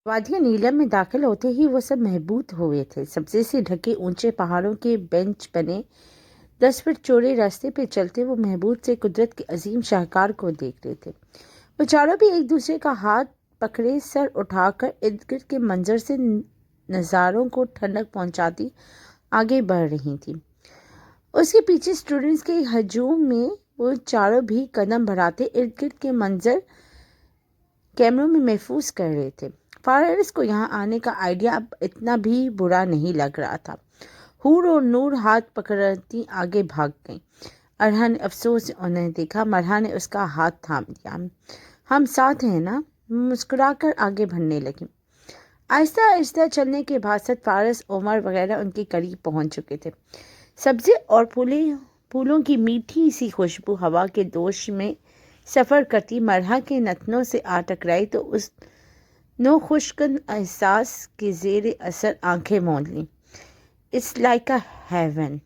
وادی نیلم میں داخل ہوتے ہی وہ سب محبوط ہوئے تھے۔ سبزے سے ڈھکے اونچے پہاڑوں کے بینچ بنے 10 فٹ چوڑے راستے پہ چلتے وہ محبوط سے قدرت کے عظیم شاہکار کو دیکھ رہے تھے۔ وہ چاروں بھی ایک دوسرے کا ہاتھ پکڑے سر اٹھا کر ارد گرد کے منظر سے نظاروں کو ٹھنڈک پہنچاتی آگے بڑھ رہی تھیں۔ اس کے پیچھے اسٹوڈنٹس کے ہجوم میں وہ چاروں بھی قدم بڑھاتے ارد گرد کے منظر کیمروں میں محفوظ کر رہے تھے۔ فارس کو یہاں آنے کا آئیڈیا اب اتنا بھی برا نہیں لگ رہا تھا۔ حور اور نور ہاتھ پکڑتی آگے بھاگ گئیں۔ ارحا نے افسوس سے انہیں دیکھا۔ مرحا نے اس کا ہاتھ تھام لیا۔ ہم ساتھ ہیں نا؟ مسکرا کر آگے بڑھنے لگی۔ آہستہ آہستہ چلنے کے بعد فارس، عمر وغیرہ ان کے قریب پہنچ چکے تھے۔ سبزے اور پھولوں کی میٹھی سی خوشبو ہوا کے دوش میں سفر کرتی مرحا کے نتنوں سے آ ٹکرائی تو اس نو خوشکن احساس کے زیر اثر آنکھیں موند لیں۔ اٹس لائک اے ہیون،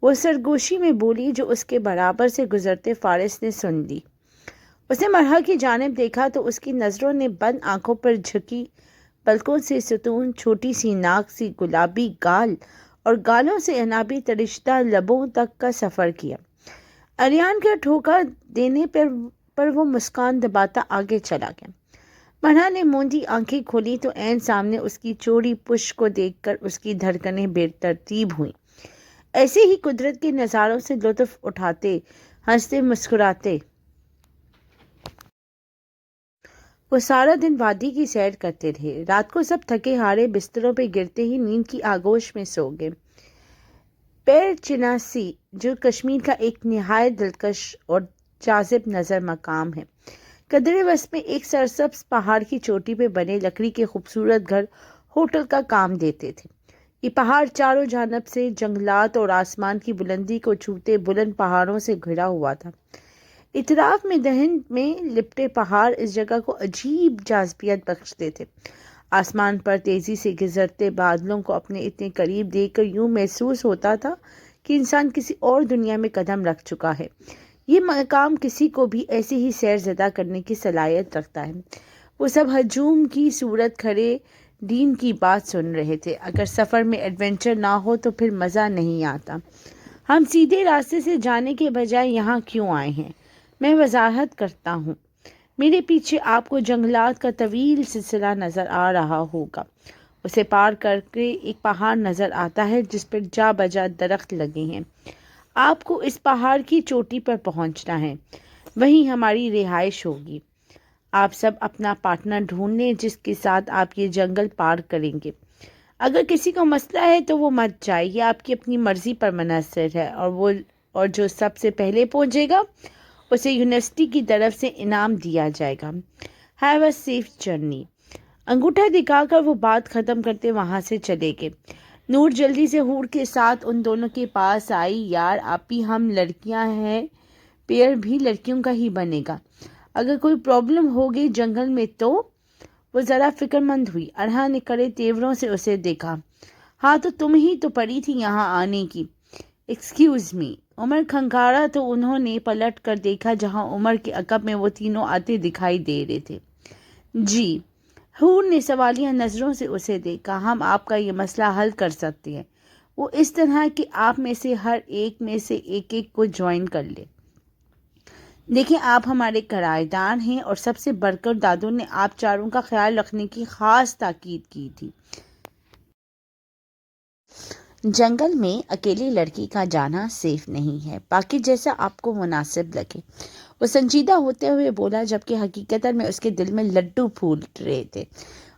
وہ سرگوشی میں بولی جو اس کے برابر سے گزرتے فارس نے سن لی۔ اس نے مرحا کی جانب دیکھا تو اس کی نظروں نے بند آنکھوں پر جھکی پلکوں سے ستون، چھوٹی سی ناک سی گلابی گال اور گالوں سے عنابی ترشتہ لبوں تک کا سفر کیا۔ اریان کا ٹھوکا دینے پر وہ مسکان دباتا آگے چلا گیا۔ مرحا نے موندی آنکھیں کھولی تو عین سامنے اس کی چوڑی پشت کو دیکھ کر اس کی دھڑکنیں بے ترتیب ہوئیں۔ ایسے ہی قدرت کے نظاروں سے لطف اٹھاتے، ہنستے مسکراتے وہ سارا دن وادی کی سیر کرتے رہے۔ رات کو سب تھکے ہارے بستروں پہ گرتے ہی نیند کی آغوش میں سو گئے۔ پیر چناسی جو کشمیر کا ایک نہایت دلکش اور جاذب نظر مقام ہے، قدرے وسط میں ایک سرسبز پہاڑ کی چوٹی پہ بنے لکڑی کے خوبصورت گھر ہوٹل کا کام دیتے تھے۔ یہ پہاڑ چاروں جانب سے جنگلات اور آسمان کی بلندی کو چھوتے بلند پہاڑوں سے گھرا ہوا تھا۔ اطراف میں دھند میں لپٹے پہاڑ اس جگہ کو عجیب جاذبیت بخشتے تھے۔ آسمان پر تیزی سے گزرتے بادلوں کو اپنے اتنے قریب دیکھ کر یوں محسوس ہوتا تھا کہ انسان کسی اور دنیا میں قدم رکھ چکا ہے۔ یہ مقام کسی کو بھی ایسے ہی سیر زدہ کرنے کی صلاحیت رکھتا ہے۔ وہ سب ہجوم کی صورت کھڑے ڈین کی بات سن رہے تھے۔ اگر سفر میں ایڈونچر نہ ہو تو پھر مزہ نہیں آتا۔ ہم سیدھے راستے سے جانے کے بجائے یہاں کیوں آئے ہیں؟ میں وضاحت کرتا ہوں۔ میرے پیچھے آپ کو جنگلات کا طویل سلسلہ نظر آ رہا ہوگا۔ اسے پار کر کے ایک پہاڑ نظر آتا ہے جس پر جا بجا درخت لگے ہیں۔ آپ کو اس پہاڑ کی چوٹی پر پہنچنا ہے، وہیں ہماری رہائش ہوگی۔ آپ سب اپنا پارٹنر ڈھونڈ لیں جس کے ساتھ آپ یہ جنگل پار کریں گے۔ اگر کسی کو مسئلہ ہے تو وہ مت جائے، یہ آپ کی اپنی مرضی پر منحصر ہے، اور جو سب سے پہلے پہنچے گا اسے یونیورسٹی کی طرف سے انعام دیا جائے گا۔ Have a safe journey. انگوٹھا دکھا کر وہ بات ختم کرتے وہاں سے چلے گئے۔ نور جلدی سے حور کے ساتھ ان دونوں کے پاس آئی۔ یار آپی، ہم لڑکیاں ہیں، پیڑ بھی لڑکیوں کا ہی بنے گا۔ اگر کوئی پرابلم ہو گئی جنگل میں تو؟ وہ ذرا فکر مند ہوئی۔ ارحا نے کڑے تیوروں سے اسے دیکھا۔ ہاں تو تم ہی تو پڑی تھی یہاں آنے کی۔ Excuse me. عمر کھنگھارا تو انہوں نے پلٹ کر دیکھا جہاں عمر کے عقب میں وہ تینوں آتے دکھائی دے رہے تھے۔ جی۔ حور نے سوالیہ نظروں سے اسے دیکھا۔ ہم آپ کا یہ مسئلہ حل کر سکتے ہیں، وہ اس طرح کہ آپ میں سے ہر ایک میں سے ایک کو جوائن کر لے۔ دیکھیں، آپ ہمارے کرایہ دار ہیں اور سب سے بڑھ کر دادو نے آپ چاروں کا خیال رکھنے کی خاص تاکید کی تھی۔ جنگل میں اکیلی لڑکی کا جانا سیف نہیں ہے، باقی جیسا آپ کو مناسب لگے۔ وہ سنجیدہ ہوتے ہوئے بولا، جبکہ حقیقت میں اس کے دل میں لڈو پھول رہے تھے۔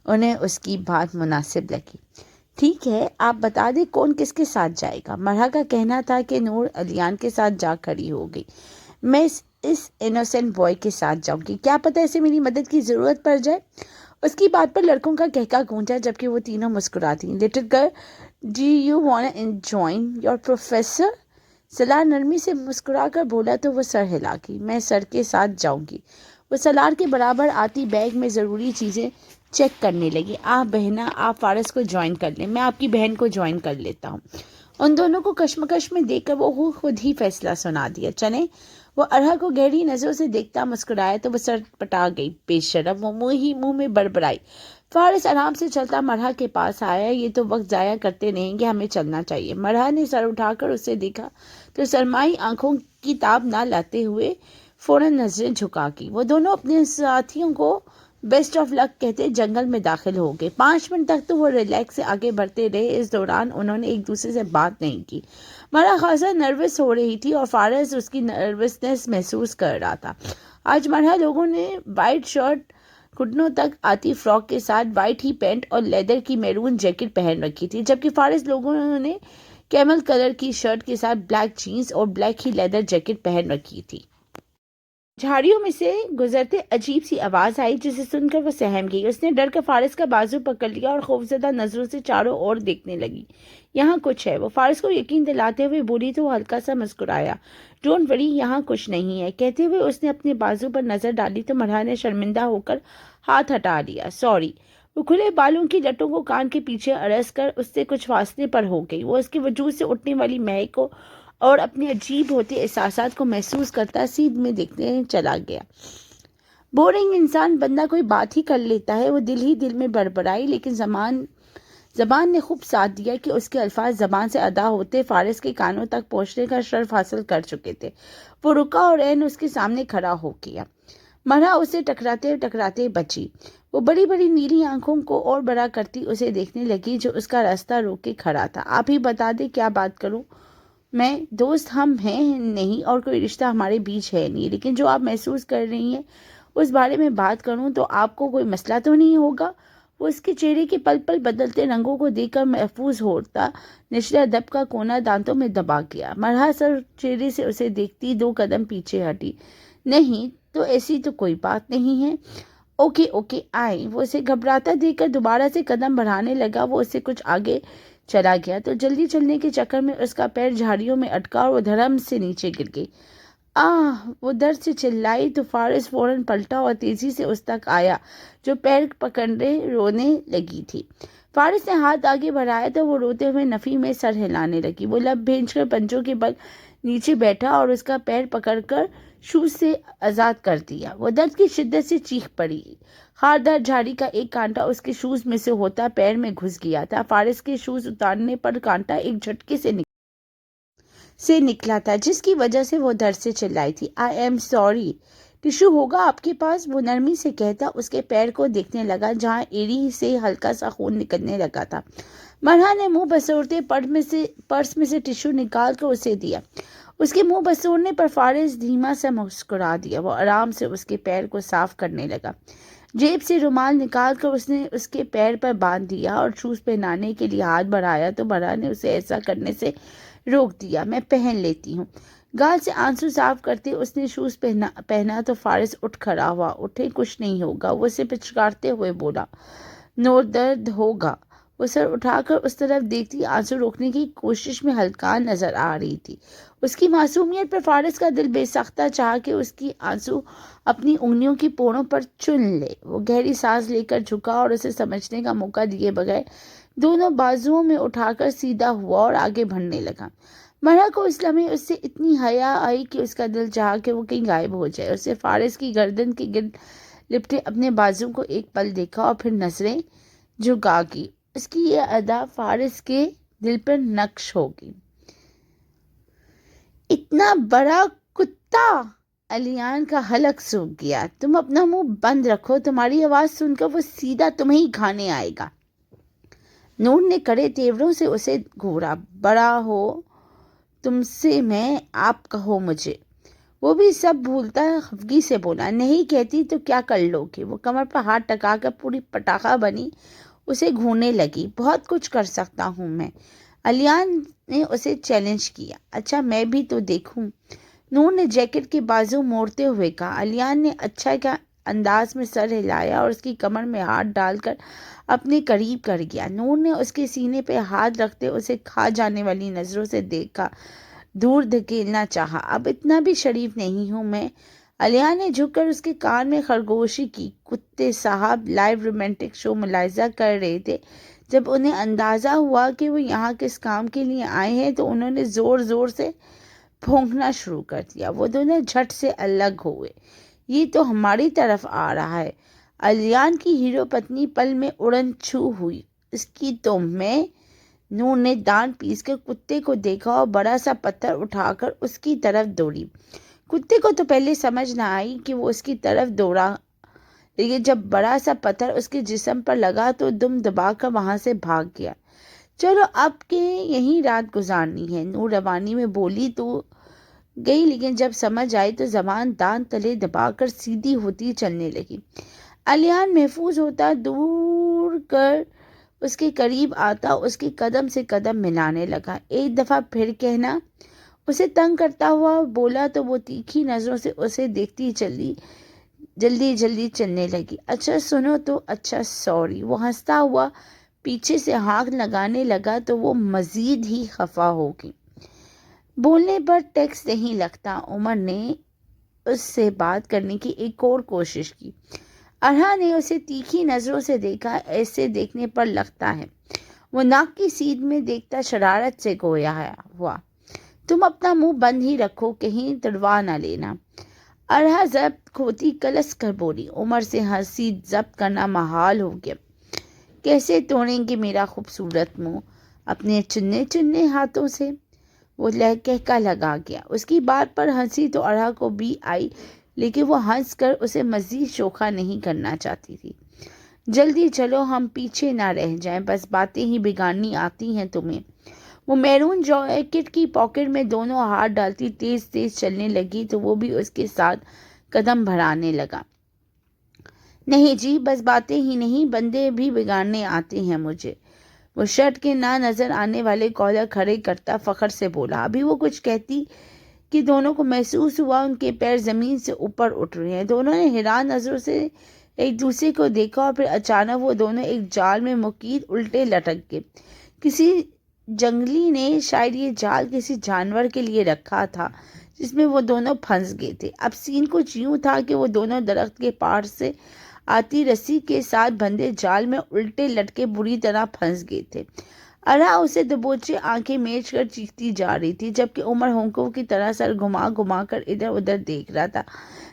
انہیں اس کی بات مناسب لگی۔ ٹھیک ہے، آپ بتا دیں کون کس کے ساتھ جائے گا؟ مرحا کا کہنا تھا کہ نور الیان کے ساتھ جا کھڑی ہو گئی۔ میں اس انوسینٹ بوائے کے ساتھ جاؤں گی، کیا پتہ اسے میری مدد کی ضرورت پڑ جائے۔ اس کی بات پر لڑکوں کا کہکا گونجا جبکہ وہ تینوں مسکراتی۔ Little girl, do you want join your professor? Salar نرمی سے مسکرا کر بولا تو وہ سر ہلا گئی۔ میں سر کے ساتھ جاؤں گی۔ وہ سلار کے برابر آتی بیگ میں ضروری چیزیں چیک کرنے لگی۔ بہنا، آپ فارس کو جوائن کر لیں، میں آپ کی بہن کو جوائن کر لیتا ہوں۔ ان دونوں کو کشمکش میں دیکھ کر وہ خود ہی فیصلہ سنا دیا۔ چلیں۔ وہ ارحا کو گہری نظروں سے دیکھتا مسکرایا تو وہ سر پٹا گئی۔ بے شرم، وہ منہ میں بڑبڑائی۔ فارس آرام سے چلتا مرحا کے پاس آیا. یہ تو وقت ضائع کرتے نہیں کہ ہمیں چلنا چاہیے. مرحا نے سر اٹھا کر اسے دیکھا تو سرمائی آنکھوں کی تاب نہ لاتے ہوئے فوراً نظریں جھکا کی. وہ دونوں اپنے ساتھیوں کو بیسٹ آف لک کہتے جنگل میں داخل ہو گئے. 5 منٹ تک تو وہ ریلیکس سے آگے بڑھتے رہے. اس دوران انہوں نے ایک دوسرے سے بات نہیں کی. مرحا خاصا نروس ہو رہی تھی اور فارس اس کی نروسنس محسوس کر رہا تھا. آج مرحا لوگوں نے وائٹ شرٹ گھٹنوں تک آتی فراک کے ساتھ وائٹ ہی پینٹ اور لیدر کی میرون جیکٹ پہن رکھی تھی، جبکہ فارس لوگوں نے کیمل کلر کی شرٹ کے ساتھ بلیک جینز اور بلیک ہی لیدر جیکٹ پہن رکھی تھی. جھاڑیوں میں سے گزرتے عجیب سی آواز آئی جسے سن کر وہ سہم گئی. اس نے ڈر کر فارس کا بازو پکڑ لیا اور خوفزدہ نظروں سے چاروں اور دیکھنے لگی. یہاں کچھ ہے، وہ فارس کو یقین دلاتے ہوئے بولی تو وہ ہلکا سا مسکرایا. ڈونٹ وری، یہاں کچھ نہیں ہے. کہتے ہوئے اس نے اپنے بازو پر نظر ڈالی تو مرحا نے شرمندہ ہو کر ہاتھ ہٹا لیا. سوری. وہ کھلے بالوں کی لٹوں کو کان کے پیچھے اڑس کر اس سے کچھ فاصلے پر ہو گئی. وہ اس کے وجود سے اٹھنے والی مہک کو اور اپنے عجیب ہوتے احساسات کو محسوس کرتا سیدھ میں دیکھنے چلا گیا. بورنگ انسان بندہ کوئی بات ہی کر لیتا ہے. وہ دل ہی دل میں بڑبڑائی، لیکن زبان نے خوب ساتھ دیا کہ اس کے الفاظ زبان سے ادا ہوتے فارس کے کانوں تک پہنچنے کا شرف حاصل کر چکے تھے. وہ رکا اور عین اس کے سامنے کھڑا ہو گیا. مرحا اسے ٹکراتے بچی. وہ بڑی بڑی نیلی آنکھوں کو اور بڑا کرتی اسے دیکھنے لگی جو اس کا راستہ روک کے کھڑا تھا. آپ ہی بتا دیں کیا بات کروں میں؟ دوست ہم ہیں نہیں اور کوئی رشتہ ہمارے بیچ ہے نہیں، لیکن جو آپ محسوس کر رہی ہیں اس بارے میں بات کروں تو آپ کو کوئی مسئلہ تو نہیں ہوگا؟ وہ اس کے چہرے کے پل پل بدلتے رنگوں کو دیکھ کر محفوظ ہوتا نچلا ادب کا کونا دانتوں میں دبا گیا. مرحا سر چہرے سے اسے دیکھتی 2 قدم پیچھے ہٹی. نہیں تو ایسی تو کوئی بات نہیں ہے. اوکے آئیں. وہ اسے گھبراتا دیکھ کر دوبارہ سے قدم بڑھانے لگا. وہ اس سے کچھ آگے چلا گیا تو جلدی چلنے کے چکر میں اس کا پیر جھاڑیوں میں اٹکا اور وہ دھڑم سے نیچے گر گئی. وہ درد سے چلائی تو فارس فوراً پلٹا اور تیزی سے اس تک آیا جو پیر پکڑے رونے لگی تھی. فارس نے ہاتھ آگے بڑھایا تو وہ روتے ہوئے نفی میں سر ہلانے لگی. وہ لب بھینچ کر پنجوں کے بل نیچے بیٹھا اور اس کا پیر پکڑ کر شوز سے آزاد کر دیا. وہ درد کی شدت سے چیخ پڑی. خاردار جھاڑی کا ایک کانٹا اس کے شوز میں سے ہوتا پیر میں گھس گیا تھا. فارس کے شوز اتارنے پر کانٹا ایک جھٹکے سے نکلا تھا جس کی وجہ سے وہ درد سے چلائی تھی. I am sorry. ٹشو ہوگا آپ کے پاس؟ وہ نرمی سے کہتا اس کے پیر کو دیکھنے لگا جہاں ایڑی سے ہلکا سا خون نکلنے لگا تھا. مرحا نے منہ بسورتے پرس میں سے ٹشو نکال کر اسے دیا. اس کے منہ بسورنے پر فارس دھیما سا مسکرا دیا. وہ آرام سے اس کے پیر کو صاف کرنے لگا. جیب سے رومال نکال کر اس نے اس کے پیر پر باندھ دیا اور شوز پہنانے کے لیے ہاتھ بڑھایا تو مرحا نے اسے ایسا کرنے سے روک دیا. میں پہن لیتی ہوں. گال سے آنسو صاف کرتے اس نے شوز پہنا تو فارس اٹھ کھڑا ہوا. اٹھے کچھ نہیں ہوگا. وہ اسے پچکارتے ہوئے بولا. نو درد ہوگا. وہ سر اٹھا کر اس طرف دیکھتی آنسو روکنے کی کوشش میں ہلکان نظر آ رہی تھی. اس کی معصومیت پر فارس کا دل بے سختہ چاہا کہ اس کی آنسو اپنی انگلیوں کی پوڑوں پر چن لے. وہ گہری سانس لے کر جھکا اور اسے سمجھنے کا موقع دیے بغیر دونوں بازوؤں میں اٹھا کر سیدھا ہوا اور آگے بڑھنے لگا. مرحا کو اس لمحے اس سے اتنی حیا آئی کہ اس کا دل چاہا کہ وہ کہیں غائب ہو جائے. اسے فارس کی گردن کے گرد لپٹے اپنے بازو کو ایک پل دیکھا اور پھر نظریں جھکا کی. اس کی یہ ادا فارس کے دل پر نقش ہوگی. اتنا بڑا کتا! الیان کا حلق سوکھ گیا. تم اپنا منہ بند رکھو. تمہاری آواز سن کر وہ سیدھا تمہیں ہی کھانے آئے گا. نور نے کڑے تیوروں سے اسے گھورا. بڑا ہو تم سے میں آپ کہو مجھے. وہ بھی سب بھولتا خفگی سے بولا. نہیں کہتی تو کیا کر لو گے؟ وہ کمر پر ہاتھ ٹکا کر پوری پٹاخہ بنی اسے گھورنے لگی. بہت کچھ کر سکتا ہوں میں. الیان نے اسے چیلنج کیا. اچھا میں بھی تو دیکھوں. نور نے جیکٹ کے بازو موڑتے ہوئے کہا. الیان نے اچھا کا انداز میں سر ہلایا اور اس کی کمر میں ہاتھ ڈال کر اپنے قریب کر گیا. نور نے اس کے سینے پہ ہاتھ رکھتے اسے کھا جانے والی نظروں سے دیکھا. دور دھکیلنا چاہا. اب اتنا بھی شریف نہیں ہوں میں. الیان نے جھک کر اس کے کان میں خرگوشی کی. کتے صاحب لائیو رومانٹک شو ملاحظہ کر رہے تھے. جب انہیں اندازہ ہوا کہ وہ یہاں کس کام کے لیے آئے ہیں تو انہوں نے زور زور سے پھونکنا شروع کر دیا. وہ دونوں جھٹ سے الگ ہوئے. یہ تو ہماری طرف آ رہا ہے. الیان کی ہیرو پتنی پل میں اڑن چھو ہوئی. اس کی تو میں نور نے دانت پیس کر کتے کو دیکھا اور بڑا سا پتھر اٹھا کر اس کی طرف دوڑی. کتے کو تو پہلے سمجھ نہ آئی کہ وہ اس کی طرف دوڑا، لیکن جب بڑا سا پتھر اس کے جسم پر لگا تو دم دبا کر وہاں سے بھاگ گیا. چلو اب کے یہیں رات گزارنی ہے، نور روانی میں بولی تو گئی، لیکن جب سمجھ آئی تو زبان دانت تلے دبا کر سیدھی ہوتی چلنے لگی. الیان محفوظ ہوتا دور کر اس کے قریب آتا، اس کے قدم سے قدم ملانے لگا. ایک دفعہ پھر کہنا اسے تنگ کرتا ہوا بولا تو وہ تیکھی نظروں سے اسے دیکھتی جلدی چلنے لگی. اچھا سنو تو، اچھا سوری. وہ ہنستا ہوا پیچھے سے ہانک لگانے لگا تو وہ مزید ہی خفا ہو گئی. بولنے پر ٹیکس نہیں لگتا. عمر نے اس سے بات کرنے کی ایک اور کوشش کی. ارہا نے اسے تیکھی نظروں سے دیکھا. ایسے دیکھنے پر لگتا ہے. وہ ناک کی سیدھ میں دیکھتا شرارت سے گویا ہوا. تم اپنا منہ بند ہی رکھو، کہیں تڑوا نہ لینا. ارہا ضبط کھوتی کلس کر بولی. عمر سے ہنسی ضبط کرنا محال ہو گیا. کیسے توڑیں گے میرا خوبصورت منہ اپنے چننے ہاتھوں سے؟ وہ کہکا لگا گیا. اس کی بات پر ہنسی تو ارہا کو بھی آئی، لیکن وہ ہنس کر اسے مزید شوخا نہیں کرنا چاہتی تھی. جلدی چلو، ہم پیچھے نہ رہ جائیں، بس باتیں ہی بگاڑنی آتی ہیں تمہیں. وہ میرون جیکٹ کی پاکٹ میں دونوں ہاتھ ڈالتی تیز چلنے لگی تو وہ بھی اس کے ساتھ قدم بڑھانے لگا. نہیں جی، بس باتیں ہی نہیں، بندے بھی بگاڑنے آتے ہیں مجھے. وہ شرٹ کے نہ نظر آنے والے کالر کھڑے کرتا فخر سے بولا. ابھی وہ کچھ کہتی کہ دونوں کو محسوس ہوا ان کے پیر زمین سے اوپر اٹھ رہے ہیں. دونوں نے حیران نظروں سے ایک دوسرے کو دیکھا اور پھر اچانک وہ دونوں ایک جال میں مقید الٹے لٹک گئے. کسی جنگلی نے شاید یہ جال کسی جانور کے لیے رکھا تھا جس میں وہ دونوں پھنس گئے تھے. اب سین کچھ یوں تھا کہ وہ دونوں درخت کے پاڑ سے آتی رسی کے ساتھ بندھے جال میں الٹے لٹکے بری طرح پھنس گئے تھے. ارہا اسے دبوچے آنکھیں میچ کر چیختی جا رہی تھی، جبکہ عمر ہونکوں کی طرح سر گھما کر ادھر ادھر دیکھ رہا تھا،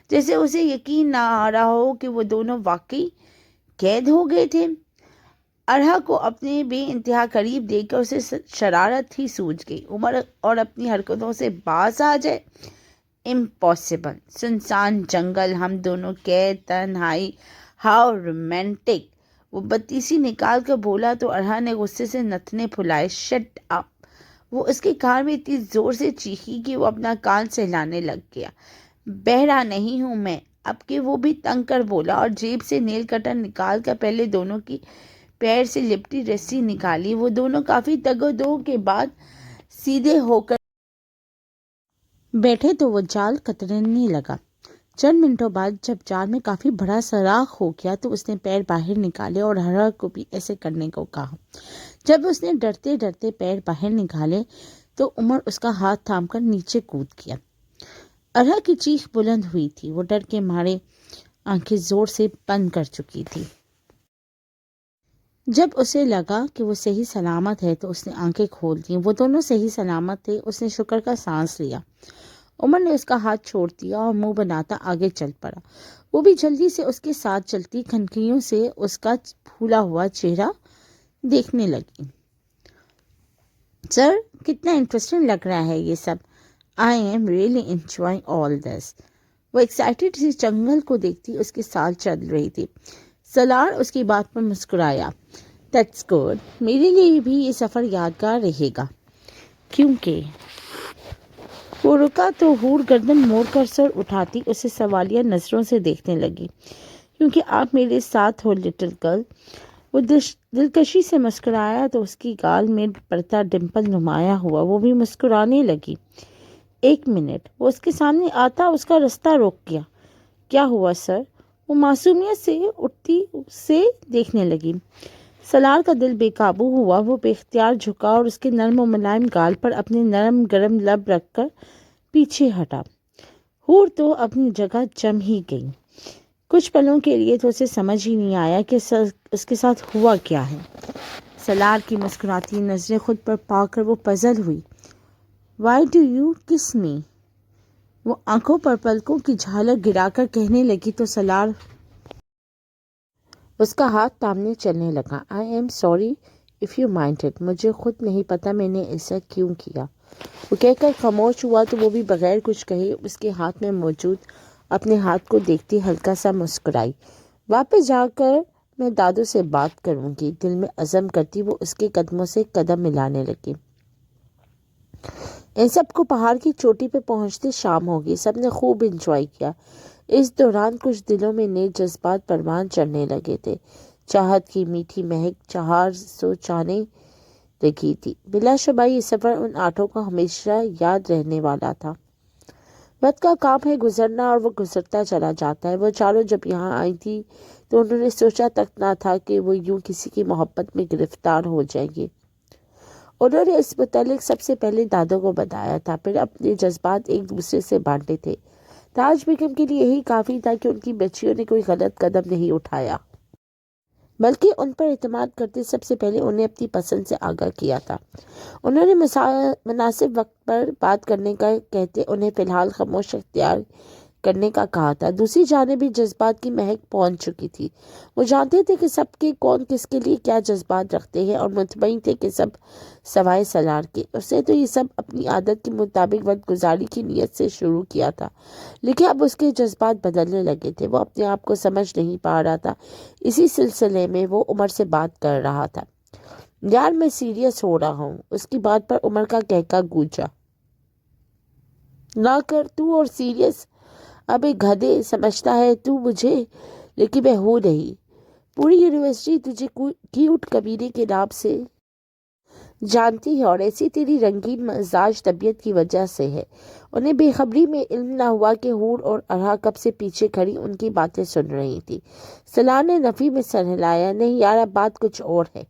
جیسے اسے یقین نہ آ رہا ہو کہ وہ دونوں واقعی قید ہو گئے تھے. ارہا کو اپنے بے انتہا قریب دیکھ کر اسے شرارت ہی سوجھ گئی. عمر اور اپنی حرکتوں سے باز آ جائے، امپاسبل. سنسان جنگل، ہم دونوں قید، تنہائی، ہاؤ رومانٹک. وہ بتیسی نکال کر بولا تو ارہا نے غصے سے نتنے پھلائے. Shut up. وہ اس کے کان میں اتنی زور سے چیخی کہ وہ اپنا کان سہلانے لگ گیا. بہرا نہیں ہوں میں. اب کہ وہ بھی تنگ کر بولا اور جیب سے نیل کٹر نکال کر پہلے دونوں کی پیر سے لپٹی رسی نکالی. وہ دونوں کافی تگ و دو کے بعد سیدھے ہو کر بیٹھے تو وہ جال کترنے لگا. چند منٹوں بعد جب جال میں کافی بڑا سوراخ ہو گیا تو اس نے پیر باہر نکالے اور ارہا کو بھی ایسے کرنے کو کہا. جب اس نے ڈرتے ڈرتے پیر باہر نکالے تو عمر اس کا ہاتھ تھام کر نیچے کود گیا. ارہا کی چیخ بلند ہوئی تھی. وہ ڈر کے مارے آنکھیں زور سے بند کر چکی تھی. جب اسے لگا کہ وہ صحیح سلامت ہے تو اس نے آنکھیں کھول دیں. وہ دونوں صحیح سلامت تھے. اس نے شکر کا سانس لیا. عمر نے اس کا ہاتھ چھوڑ دیا اور منہ بناتا آگے چل پڑا. وہ بھی جلدی سے اس کے ساتھ چلتی کھنکیوں سے اس کا پھولا ہوا چہرہ دیکھنے لگی. سر، کتنا انٹرسٹنگ لگ رہا ہے یہ سب. آئی ایم ریئلی انجوائنگ آل دس. وہ ایکسائٹڈ سی جنگل کو دیکھتی اس کے ساتھ چل رہی تھی. سالار اس کی بات پر مسکرایا. That's good. میرے لیے بھی یہ سفر یادگار رہے گا. کیونکہ وہ رکا تو حور گردن موڑ کر سر اٹھاتی اسے سوالیہ نظروں سے دیکھنے لگی. کیونکہ آپ میرے ساتھ ہو لٹل گرل. وہ دلکشی سے مسکرایا تو اس کی گال میں پڑتا ڈمپل نمایاں ہوا. وہ بھی مسکرانے لگی. ایک منٹ. وہ اس کے سامنے آتا اس کا رستہ روک گیا. کیا ہوا سر؟ وہ معصومیت سے اٹھتی سے دیکھنے لگی. سالار کا دل بے قابو ہوا. وہ بے اختیار جھکا اور اس کے نرم و ملائم گال پر اپنے نرم گرم لب رکھ کر پیچھے ہٹا. حور تو اپنی جگہ جم ہی گئی. کچھ پلوں کے لیے تو اسے سمجھ ہی نہیں آیا کہ اس کے ساتھ ہوا کیا ہے. سالار کی مسکراتی نظریں خود پر پا کر وہ پزل ہوئی. وائی ڈو یو کس می؟ وہ آنکھوں پر پلکوں کی جھالک گرا کر کہنے لگی تو سالار اس کا ہاتھ تامنے چلنے لگا. I am sorry if you mind it. مجھے خود نہیں پتا میں نے ایسا کیوں کیا. وہ کہہ کر خاموش ہوا تو وہ بھی بغیر کچھ کہے اس کے ہاتھ میں موجود اپنے ہاتھ کو دیکھتی ہلکا سا مسکرائی. واپس جا کر میں دادو سے بات کروں گی. دل میں عزم کرتی وہ اس کے قدموں سے قدم ملانے لگی. ان سب کو پہاڑ کی چوٹی پہ پہنچتے شام ہوگی. سب نے خوب انجوائے کیا. اس دوران کچھ دلوں میں نئے جذبات پروان چڑھنے لگے تھے. چاہت کی میٹھی مہک چہار سو چانے لگی تھی. بلا شبہ یہ سفر ان آٹھوں کو ہمیشہ یاد رہنے والا تھا. وقت کا کام ہے گزرنا اور وہ گزرتا چلا جاتا ہے. وہ چاروں جب یہاں آئی تھی تو انہوں نے سوچا تک نہ تھا کہ وہ یوں کسی کی محبت میں گرفتار ہو جائیں گے. انہوں نے اس متعلق سب سے پہلے دادو کو بتایا تھا، پھر اپنے جذبات ایک دوسرے سے بانٹے تھے. تاج بیگم کے لیے یہی کافی تھا کہ ان کی بچیوں نے کوئی غلط قدم نہیں اٹھایا، بلکہ ان پر اعتماد کرتے سب سے پہلے انہیں اپنی پسند سے آگاہ کیا تھا. انہوں نے مناسب وقت پر بات کرنے کا کہتے انہیں فی الحال خاموش اختیار کرنے کا کہا تھا. دوسری جانب بھی جذبات کی مہک پہنچ چکی تھی. وہ جانتے تھے کہ سب کے کون کس کے لیے کیا جذبات رکھتے ہیں اور مطمئن تھے کہ سب سوائے سلار کے. اس نے تو یہ سب اپنی عادت کے مطابق وقت گزاری کی نیت سے شروع کیا تھا، لیکن اب اس کے جذبات بدلنے لگے تھے. وہ اپنے آپ کو سمجھ نہیں پا رہا تھا. اسی سلسلے میں وہ عمر سے بات کر رہا تھا. یار میں سیریس ہو رہا ہوں. اس کی بات پر عمر کا کہکا گونجا. نہ کر تو اور سیریس. اب ایک گدھے سمجھتا ہے تو مجھے، لیکن میں ہوں نہیں. پوری یونیورسٹی تجھے کیوٹ کمینے کے نام سے جانتی ہے اور ایسی تیری رنگین مزاج طبیعت کی وجہ سے ہے. انہیں بے خبری میں علم نہ ہوا کہ حور اور ارہا کب سے پیچھے کھڑی ان کی باتیں سن رہی تھی. سلار نے نفی میں سر ہلایا. نہیں یار اب بات کچھ اور ہے.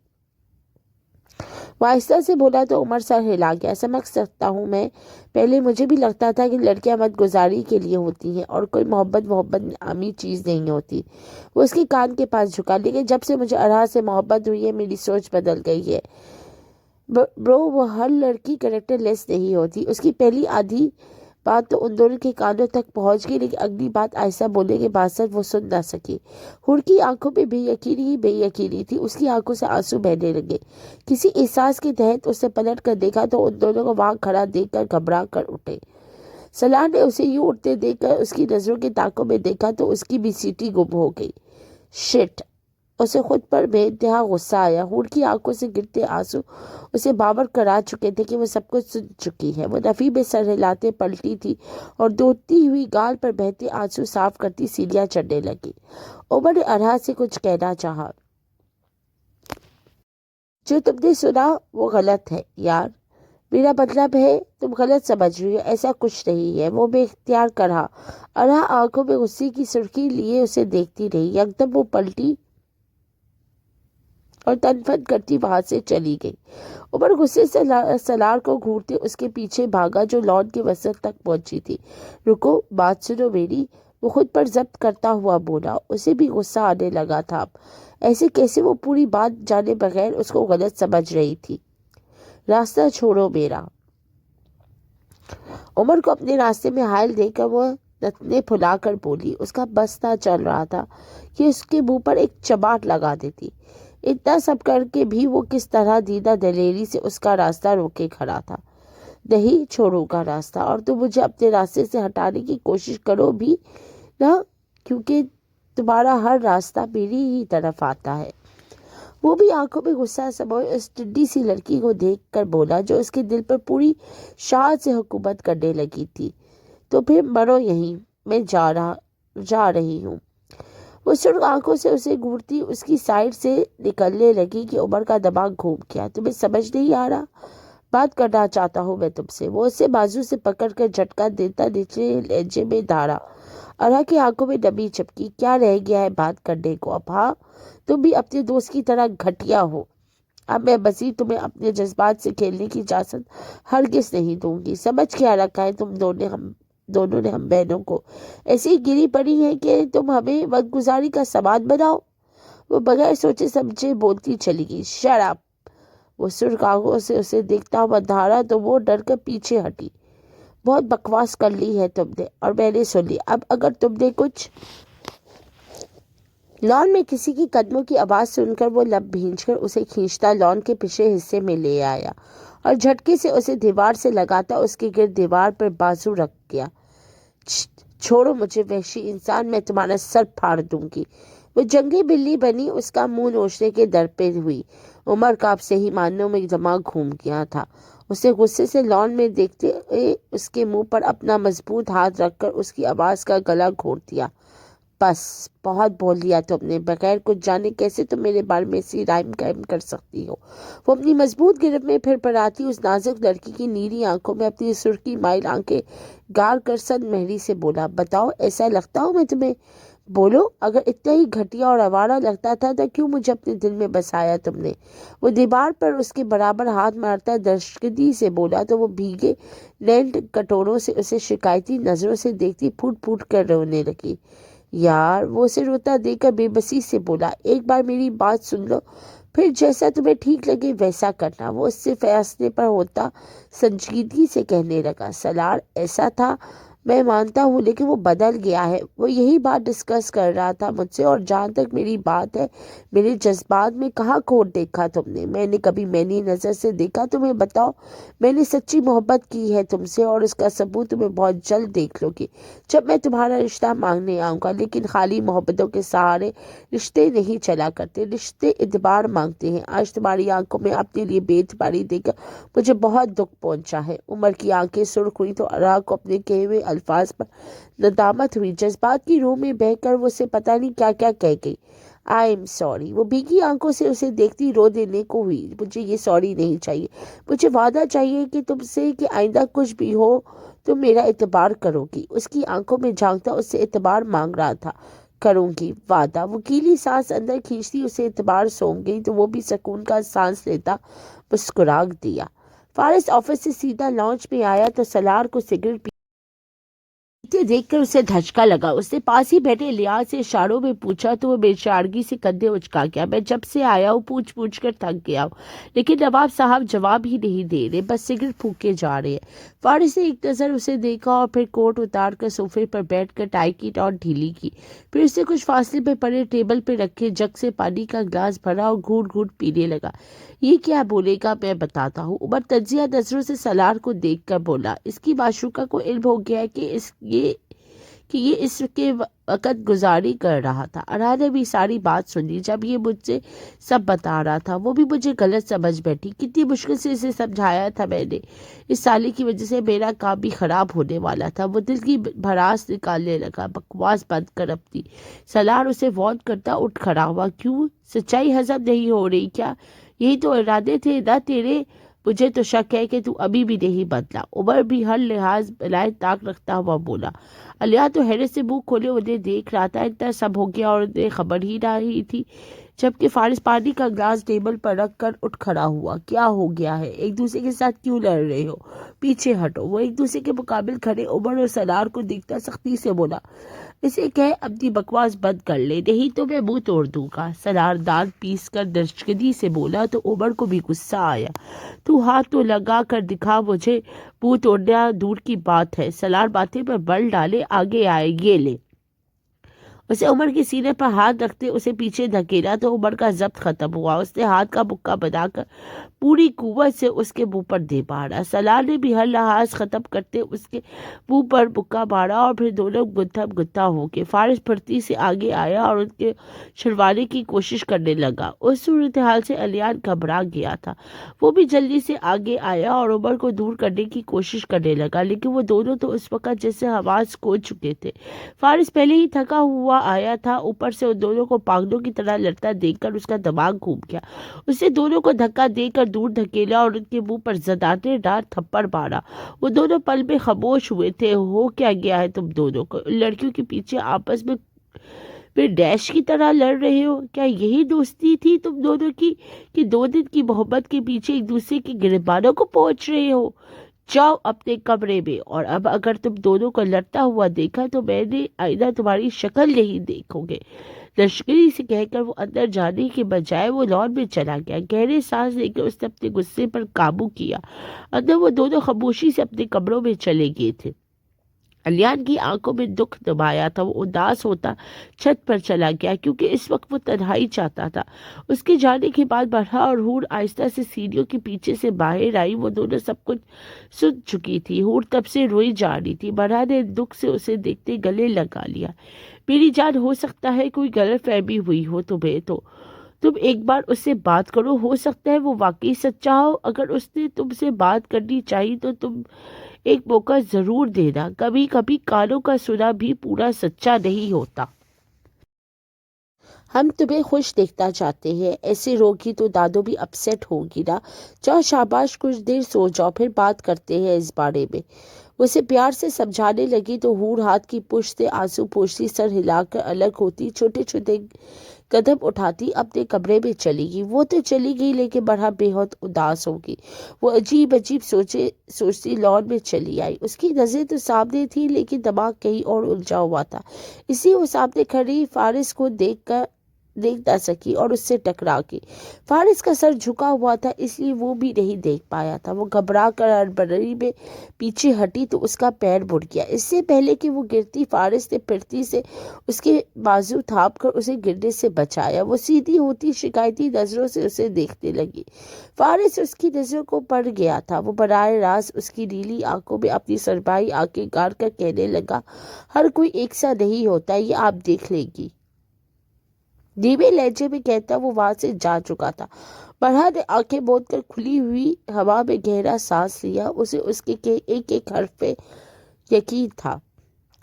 وہ آہستہ سے بولا تو عمر سر ہلا گیا. سمجھ سکتا ہوں میں. پہلے مجھے بھی لگتا تھا کہ لڑکیاں وقت گزاری کے لیے ہوتی ہیں اور کوئی محبت نامی چیز نہیں ہوتی. وہ اس کے کان کے پاس جھکا. لیکن جب سے مجھے ارہا سے محبت ہوئی ہے میری سوچ بدل گئی ہے. برو وہ ہر لڑکی کریکٹر لیس نہیں ہوتی. اس کی پہلی آدھی بات تو ان دونوں کے کانوں تک پہنچ گئی، لیکن اگلی بات آہستہ بولنے کے بعد وہ سن نہ سکی. حور کی آنکھوں پہ بے یقینی تھی. اس کی آنکھوں سے آنسو بہنے لگے. کسی احساس کے تحت اسے پلٹ کر دیکھا تو ان دونوں کو وہاں کھڑا دیکھ کر گھبرا کر اٹھے. سلار نے اسے یوں اٹھتے دیکھ کر اس کی نظروں کے تاکوں میں دیکھا تو اس کی بھی سیٹی گم ہو گئی. شٹ! اسے خود پر بے انتہا غصہ آیا. حور کی آنکھوں سے گرتے آنسو اسے باور کرا چکے تھے کہ وہ سب کچھ سن چکی ہے. وہ نفی میں سر ہلاتے پلٹی تھی اور دوڑتی ہوئی گال پر بہتے آنسو صاف کرتی سیڑھیاں چڑھنے لگی. عمر نے ارہا سے کچھ کہنا چاہا. جو تم نے سنا وہ غلط ہے یار. میرا مطلب ہے تم غلط سمجھ رہی ہو. ایسا کچھ نہیں ہے. وہ بے اختیار کرا. ارہا آنکھوں میں غصے کی سرخی لیے اسے دیکھتی رہی. یکدم وہ پلٹی اور تن فن کرتی وہاں سے چلی گئی. عمر غصے سے سلار کو گھورتے اس کے پیچھے بھاگا جو لان کے وسط تک پہنچی تھی. رکو بات سنو میری. وہ خود پر ضبط کرتا ہوا بولا. اسے بھی غصہ آنے لگا تھا اب. ایسے کیسے وہ پوری بات جانے بغیر اس کو غلط سمجھ رہی تھی. راستہ چھوڑو میرا. عمر کو اپنے راستے میں حائل دے کر وہ نتنے پھلا کر بولی. اس کا بس نہ چل رہا تھا کہ اس کے منہ پر ایک چماٹ لگا دیتی. اتنا سب کر کے بھی وہ کس طرح دیدہ دلیری سے اس کا راستہ روکے کھڑا تھا. نہیں چھوڑوں گا راستہ، اور تم مجھے اپنے راستے سے ہٹانے کی کوشش کرو بھی نہ، کیونکہ تمہارا ہر راستہ میری ہی طرف آتا ہے. وہ بھی آنکھوں میں غصہ سموئے اس ٹڈی سی لڑکی کو دیکھ کر بولا جو اس کے دل پر پوری شان سے حکومت کرنے لگی تھی. تو پھر مرو یہیں. میں جا رہی ہوں. وہ سرخ آنکھوں سے اسے گھورتی اس کی سائڈ سے نکلنے لگی کہ عمر کا دماغ گھوم گیا. تمہیں سمجھ نہیں آ رہا؟ بات کرنا چاہتا ہوں میں تم سے. وہ اسے بازو سے پکڑ کر جھٹکا دیتا نچلے لہجے میں دھاڑا. ارہا کی آنکھوں میں نمی چپکی. کیا رہ گیا ہے بات کرنے کو اب؟ ہاں تم بھی اپنے دوست کی طرح گھٹیا ہو. اب میں مزید تمہیں اپنے جذبات سے کھیلنے کی اجازت ہرگز نہیں دوں گی. سمجھ کیا رکھا ہے تم دونوں نے ہم بہنوں کو؟ ایسی گری پڑی ہے کہ تم ہمیں وقت گزاری کا سامان بناؤ. وہ بغیر سوچے سمجھے بولتی چلی گئی. Shut up. وہ سرخ آنکھوں سے اسے دیکھتا ہوا دھاڑا تو وہ ڈر کر پیچھے ہٹی. بہت بکواس کر لی ہے تم نے اور میں نے سن لی. اب اگر تم نے کچھ لان میں کسی کی قدموں کی آواز سن کر وہ لب بھینچ کر اسے کھینچتا لان کے پچھلے حصے میں لے آیا اور جھٹکے سے اسے دیوار سے لگاتا اس کے گرد دیوار پر بازو رکھ گیا۔ چھوڑو مجھے وحشی انسان، میں تمہارا سر پھاڑ دوں گی۔ وہ جنگلی بلی بنی اس کا منہ نوچنے کے در پہ ہوئی۔ عمر کا اب صحیح معنوں میں دماغ گھوم گیا تھا۔ اسے غصے سے لان میں دیکھتے ہوئے اس کے منہ پر اپنا مضبوط ہاتھ رکھ کر اس کی آواز کا گلا گھونٹ دیا۔ بس بہت بول لیا تم نے، بغیر کچھ جانے کیسے تم میرے بارے میں ایسی رائم قائم کر سکتی ہو؟ وہ اپنی مضبوط گرفت میں پھر پراتی اس نازک لڑکی کی نیلی آنکھوں میں اپنی سرخی مائل آنکھیں گار کر سد مہری سے بولا، بتاؤ ایسا لگتا ہوں میں تمہیں؟ بولو، اگر اتنا ہی گھٹیا اور آوارہ لگتا تھا تو کیوں مجھے اپنے دل میں بسایا تم نے؟ وہ دیوار پر اس کے برابر ہاتھ مارتا درشکدی سے بولا تو وہ بھیگے لینڈ کٹوروں سے اسے شکایتی نظروں سے دیکھتی پھوٹ پھوٹ کر رونے لگی۔ یار، وہ اسے روتا دیکھ کر بے بسی سے بولا، ایک بار میری بات سن لو، پھر جیسا تمہیں ٹھیک لگے ویسا کرنا۔ وہ اس سے فیصلے پر ہوتا سنجیدگی سے کہنے لگا، سالار ایسا تھا میں مانتا ہوں، لیکن وہ بدل گیا ہے۔ وہ یہی بات ڈسکس کر رہا تھا مجھ سے، اور جہاں تک میری بات ہے، میرے جذبات میں کہاں کھوٹ دیکھا تم نے؟ میں نے کبھی مینی نظر سے دیکھا تمہیں؟ بتاؤ۔ میں نے سچی محبت کی ہے تم سے، اور اس کا ثبوت تمہیں بہت جلد دیکھ لو گی جب میں تمہارا رشتہ مانگنے آؤں گا۔ لیکن خالی محبتوں کے سہارے رشتے نہیں چلا کرتے، رشتے اعتبار مانگتے ہیں۔ آج تمہاری آنکھوں میں اپنے لیے بے اعتباری دیکھ کر مجھے بہت دکھ پہنچا ہے۔ عمر کی آنکھیں سرخ ہوئی تو آرا کو اپنے کہے ہوئے الفاظ پر ندامت ہوئی۔ جذبات کی روح میں بہہ کر وہ اسے پتہ نہیں کیا کیا کہہ گئی۔ I am sorry. وہ بھیگی آنکھوں سے اسے دیکھتی رو دینے کو ہوئی۔ مجھے یہ سوری نہیں چاہیے، مجھے وعدہ چاہیے کہ تم سے کہ آئندہ کچھ بھی ہو تم میرا اعتبار کرو گی۔ اس کی آنکھوں میں جھانکتا اس سے اعتبار مانگ رہا تھا۔ کروں گی وعدہ۔ وہ کیلی سانس اندر کھینچتی اسے اعتبار سونپ گئی تو وہ بھی سکون کا سانس لیتا مسکرا دیا۔ فارس آفس سے سیدھا لانچ میں آیا تو سالار کو سگریٹ پیتے دیکھ کر اسے دھچکا لگا۔ اس نے پاس ہی بیٹھے الیاس سے اشاروں میں پوچھا تو وہ بے چارگی سے کندھے اچکا گیا، میں جب سے آیا ہوں پوچھ پوچھ کر تھک گیا ہوں، لیکن نواب صاحب جواب ہی نہیں دے رہے، بس سگریٹ پھونکے جا رہے ہیں۔ فارس نے ایک نظر اسے دیکھا اور پھر کوٹ اتار کر صوفے پر بیٹھ کر ٹائی کی ٹاٹ ڈھیلی کی، پھر اسے کچھ فاصلے پہ پڑے ٹیبل پہ رکھے جگ سے پانی کا گلاس بھرا اور گھونٹ گھونٹ پینے لگا۔ یہ کیا بولے گا میں بتاتا ہوں۔ عمر تجزیہ نظروں سے سالار کو دیکھ کر بولا، اس کی معشوقہ کو علم ہو گیا ہے کہ یہ اس کے وقت گزاری کر رہا تھا۔ آرا نے بھی ساری بات سنی جب یہ مجھ سے سب بتا رہا تھا، وہ بھی مجھے غلط سمجھ بیٹھی۔ کتنی مشکل سے اسے سمجھایا تھا میں نے، اس سالے کی وجہ سے میرا کام بھی خراب ہونے والا تھا۔ وہ دل کی بھڑاس نکالنے لگا، بکواس بند کر اپنی۔ سالار اسے وارن کرتا اٹھ کھڑا ہوا، کیوں؟ سچائی ہضم نہیں ہو رہی کیا؟ یہی تو ارادے تھے نہ تیرے؟ مجھے تو شک ہے کہ تو ابھی بھی نہیں بدلا۔ عمر بھی ہر لحاظ بلائے طاق رکھتا ہوا بولا۔ الیا تو حیرت سے منہ کھولے انہیں دیکھ رہا تھا، اتنا سب ہو گیا اور انہیں خبر ہی نہ رہی تھی، جبکہ فارس پانی کا گلاس ٹیبل پر رکھ کر اٹھ کھڑا ہوا۔ کیا ہو گیا ہے؟ ایک دوسرے کے ساتھ کیوں لڑ رہے ہو؟ پیچھے ہٹو۔ وہ ایک دوسرے کے مقابل کھڑے عمر اور سالار کو دیکھتا سختی سے بولا، اسے کہے اپنی بکواس بند کر لے، نہیں تو میں منہ توڑ دوں گا۔ سالار دانت پیس کر درشکدی سے بولا تو عمر کو بھی غصہ آیا، تو ہاتھ تو لگا کر دکھا، مجھے منہ توڑنا دور کی بات ہے۔ سالار ماتھے پر بل ڈالے آگے آئے، یہ لے۔ اسے عمر کے سینے پر ہاتھ رکھتے اسے پیچھے دھکیلا تو عمر کا ضبط ختم ہوا۔ اس نے ہاتھ کا مکہ بنا کر پوری قوت سے اس کے منہ پر دے مارا۔ سالار نے بھی ہر لحاظ ختم کرتے اس کے منہ پر مکہ مارا اور پھر دونوں گتھم گتھا ہو گئے۔ فارس پھرتی سے آگے آیا اور ان کے چھڑوانے کی کوشش کرنے لگا۔ اس صورتحال سے الیان گھبرا گیا تھا، وہ بھی جلدی سے آگے آیا اور عمر کو دور کرنے کی کوشش کرنے لگا، لیکن وہ دونوں تو اس وقت جیسے حواس کھو چکے تھے۔ فارس پہلے ہی تھکا ہوا آیا تھا، اوپر سے ان دونوں کو پاگلوں کی طرح لڑتا دیکھ کر اس کا دماغ گھوم گیا۔ اس نے دونوں کو دھکا دے کر دور دھکیلا اور ان کے منہ پر زدانے دار تھپڑ مارا۔ وہ دونوں پل میں خاموش ہوئے تھے۔ ہو کیا گیا ہے تم دونوں کو؟ ان لڑکیوں کے پیچھے آپس میں ڈیش کی طرح لڑ رہے ہو؟ کیا یہی دوستی تھی تم دونوں کی کہ 2 دن کی محبت کے پیچھے ایک دوسرے کی گریبانوں کو پہنچ رہے ہو؟ جاؤ اپنے کمرے میں، اور اب اگر تم دونوں کو لڑتا ہوا دیکھا تو میں نے آئندہ تمہاری شکل نہیں دیکھو گے۔ لشکری سے کہہ کر وہ اندر جانے کے بجائے وہ لان میں چلا گیا۔ گہرے سانس لے کر اس نے اپنے غصے پر قابو کیا۔ اندر وہ دونوں خاموشی سے اپنے کمروں میں چلے گئے تھے۔ الیان کی آنکھوں میں دکھ دبایا تھا، وہ اداس ہوتا چھت پر چلا گیا کیونکہ اس وقت وہ تنہائی چاہتا تھا۔ اس کے جانے کے بعد برہا اور ہور آہستہ سے سیڑھیوں کے پیچھے سے باہر آئی۔ وہ دونوں سب کچھ سن چکی تھی۔ ہور تب سے روئی جا رہی تھی۔ برہا نے دکھ سے اسے دیکھتے گلے لگا لیا۔ میری جان، ہو سکتا ہے کوئی غلط فہمی ہوئی ہو تمہیں، تو تم ایک بار اس سے بات کرو، ہو سکتا ہے وہ واقعی سچا ہو۔ اگر اس نے تم سے بات کرنی چاہی تو تم ایک موقع ضرور دینا۔ کبھی کبھی کانوں کا سنا بھی پورا سچا نہیں ہوتا۔ ہم تمہیں خوش دیکھنا چاہتے ہیں، ایسے روگی تو دادو بھی اپسیٹ ہوگی نا۔ جاؤ شاباش، کچھ دیر سو جاؤ، پھر بات کرتے ہیں اس بارے میں۔ وہ اسے پیار سے سمجھانے لگی تو ہور ہاتھ کی پشت سے آنسو پوچھتی، سر ہلا کر الگ ہوتی، چھوٹے چھوٹے قدم اٹھاتی اپنے کمرے میں چلی گئی۔ وہ تو چلی گئی لیکن برہا بے حد اداس ہوگی۔ وہ عجیب عجیب سوچتی لان میں چلی آئی۔ اس کی نظریں تو سامنے تھی لیکن دماغ کہیں اور الجھا ہوا تھا، اس لیے وہ سامنے کھڑی فارس کو دیکھ نہ سکی اور اس سے ٹکرا گئی۔ فارس کا سر جھکا ہوا تھا اس لیے وہ بھی نہیں دیکھ پایا تھا۔ وہ گھبرا کر ہڑبڑی میں پیچھے ہٹی تو اس کا پیر مڑ گیا۔ اس سے پہلے کہ وہ گرتی، فارس نے پھرتی سے اس کے بازو تھام کر اسے گرنے سے بچایا۔ وہ سیدھی ہوتی شکایتی نظروں سے اسے دیکھنے لگی۔ فارس اس کی نظروں کو پڑ گیا تھا۔ وہ براہ راست اس کی نیلی آنکھوں میں اپنی سربائی آنکھیں گاڑ کر کہنے لگا، ہر کوئی ایک سا نہیں ہوتا، یہ آپ دیکھ لیں گی۔ دھیمے لہجے میں کہتا وہ وہاں سے جا چکا تھا۔ برہا نے آنکھیں موند کر کھلی ہوئی ہوا میں گہرا سانس لیا۔ اسے اس کے ایک ایک حرف پہ یقین تھا۔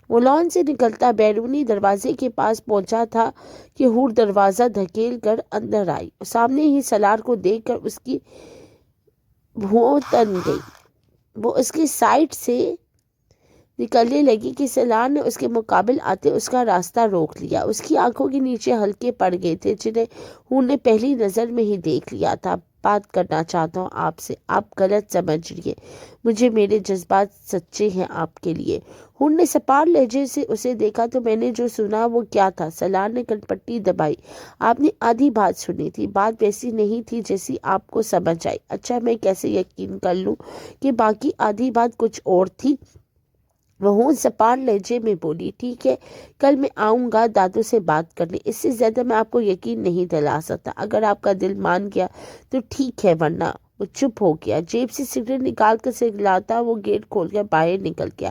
وہ لان سے نکلتا بیرونی دروازے کے پاس پہنچا تھا کہ ہور دروازہ دھکیل کر اندر آئی۔ سامنے ہی سالار کو دیکھ کر اس کی بھوں تن گئی۔ وہ اس کی سائٹ سے نکلنے لگی کہ سالار نے اس کے مقابل آتے اس کا راستہ روک لیا۔ اس کی آنکھوں کے نیچے ہلکے پڑ گئے تھے جنہیں ہور نے پہلی نظر میں ہی دیکھ لیا تھا۔ بات کرنا چاہتا ہوں آپ سے، آپ غلط سمجھ رہی ہیں مجھے، میرے جذبات سچے ہیں آپ کے لیے۔ ہور نے سپار لہجے سے اسے دیکھا تو میں نے جو سنا وہ کیا تھا؟ سالار نے کنپٹی دبائی۔ آپ نے آدھی بات سنی تھی، بات ویسی نہیں تھی جیسی آپ کو سمجھ آئی۔ اچھا، میں کیسے یقین کر لوں کہ باقی آدھی بات کچھ اور تھی؟ وہ سپار لہجے میں بولی، ٹھیک ہے، کل میں آؤں گا دادو سے بات کرنے، اس سے زیادہ میں آپ کو یقین نہیں دلا سکتا۔ اگر آپ کا دل مان گیا تو ٹھیک ہے، ورنہ۔ وہ چپ ہو گیا۔ جیب سے سگریٹ نکال کر سگلاتا وہ گیٹ کھول کر باہر نکل گیا۔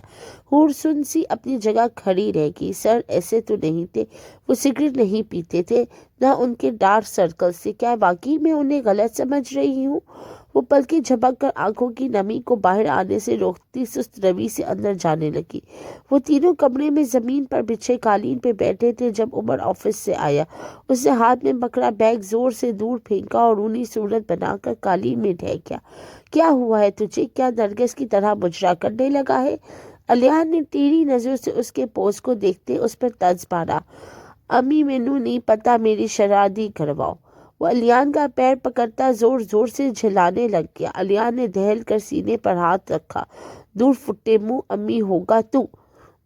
ہور سن سی اپنی جگہ کھڑی رہ گئی۔ سر ایسے تو نہیں تھے، وہ سگریٹ نہیں پیتے تھے، نہ ان کے ڈارک سرکل سے، کیا واقعی میں انہیں غلط سمجھ رہی ہوں؟ وہ پلکیں جھپک کر آنکھوں کی نمی کو باہر آنے سے روکتی سست روی سے اندر جانے لگی۔ وہ تینوں کمرے میں زمین پر بچھے قالین پہ بیٹھے تھے جب عمر آفس سے آیا۔ اس نے ہاتھ میں پکڑا بیگ زور سے دور پھینکا اور اونی صورت بنا کر قالین میں ڈھہ گیا۔ کیا ہوا ہے تجھے؟ کیا نرگس کی طرح مجرا کرنے لگا ہے؟ الیان نے ٹیڑھی نظروں سے اس کے پوز کو دیکھتے اس پر طنز مارا۔ امی مینوں نہیں پتا، میری شرادی کرواؤ۔ وہ الیان کا پیر پکڑتا زور زور سے جھلانے لگ گیا۔ الیان نے دہل کر سینے پر ہاتھ رکھا۔ دور فٹے منہ امی ہوگا تو۔